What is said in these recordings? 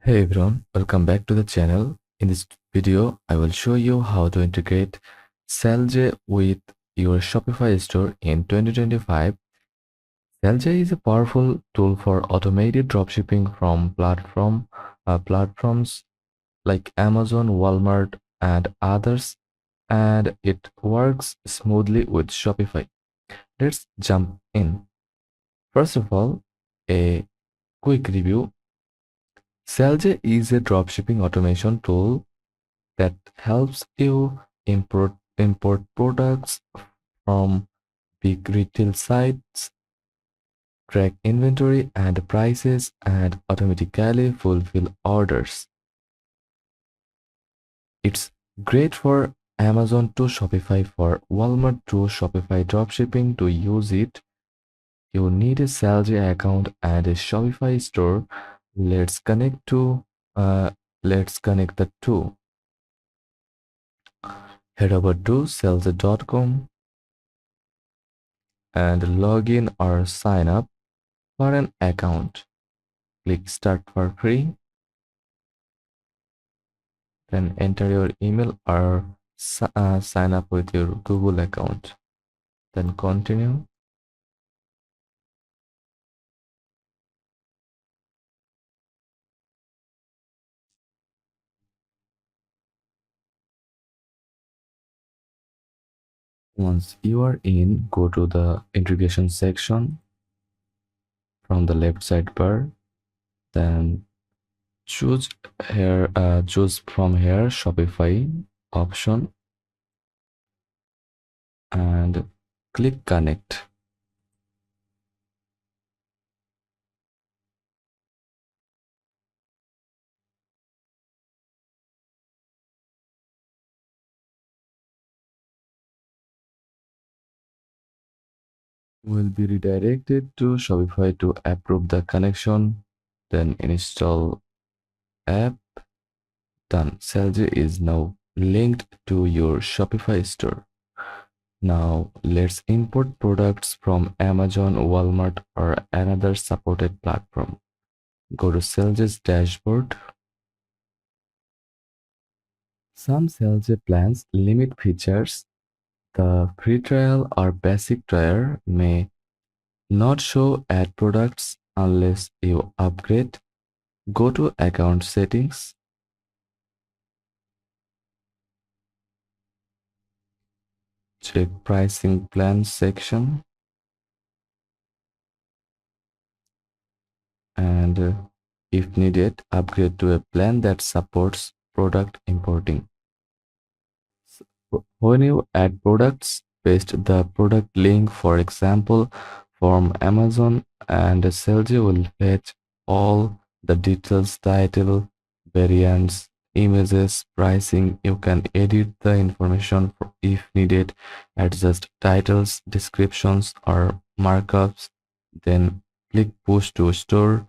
Hey everyone, welcome back to the channel. In this video, I will show you how to integrate Selzy with your Shopify store in 2025. Selzy is a powerful tool for automated dropshipping from platforms like Amazon, Walmart, and others, and it works smoothly with Shopify. Let's jump in. First of all, a quick review. Selzy is a dropshipping automation tool that helps you import products from big retail sites, track inventory and prices, and automatically fulfill orders. It's great for Amazon to Shopify. For Walmart to Shopify dropshipping. To use it, you need a Selzy account and a Shopify store. Let's connect to uh, let's connect the two. Head over to selzy.com and log in or sign up for an account. Click Start for free. Then enter your email or sign up with your Google account. Then continue. Once you are in, go to the integration section from the left sidebar. Then choose from here Shopify option and click connect. Will be redirected to Shopify to approve the connection. Then install app. Done. Selzy is now linked to your Shopify store. Now let's import products from Amazon, Walmart, or another supported platform. Go to Selzy's dashboard. Some Selzy plans limit features. The free trial or basic tier may not show ad products unless you upgrade. Go to account settings. Check pricing plans section. And if needed, upgrade to a plan that supports product importing. When you add products, paste the product link, for example, from Amazon, and Selzy will fetch all the details: title, variants, images, pricing. You can edit the information if needed, adjust titles, descriptions, or markups, then click push to store.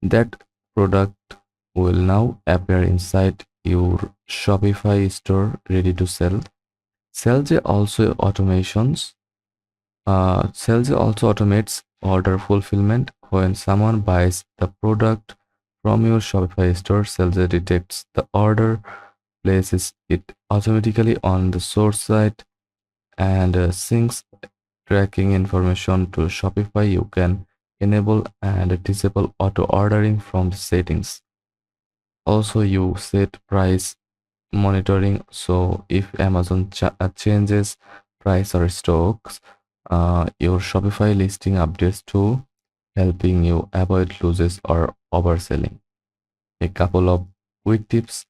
That product will now appear inside your Shopify store ready to sell. Selzy also automates order fulfillment. When someone buys the product from your Shopify store, Selzy detects the order, places it automatically on the source site, and syncs tracking information to Shopify. You can enable and disable auto ordering from the settings. Also, you set price monitoring, so if Amazon changes price or stocks, your Shopify listing updates too, helping you avoid losses or overselling. A couple of quick tips: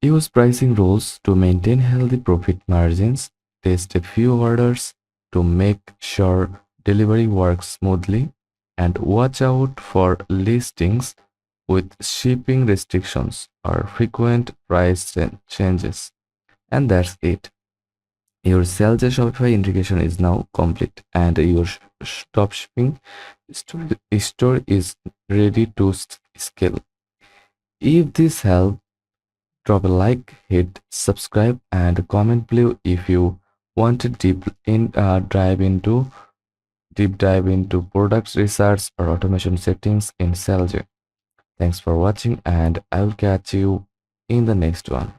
use pricing rules to maintain healthy profit margins. Test a few orders to make sure delivery works smoothly, and watch out for listings with shipping restrictions or frequent price changes. And that's it. Your Selzy Shopify integration is now complete, and your dropshipping store is ready to scale. If this helped, drop a like, hit subscribe, and comment below if you want to deep dive into product research or automation settings in Selzy. Thanks for watching, and I will catch you in the next one.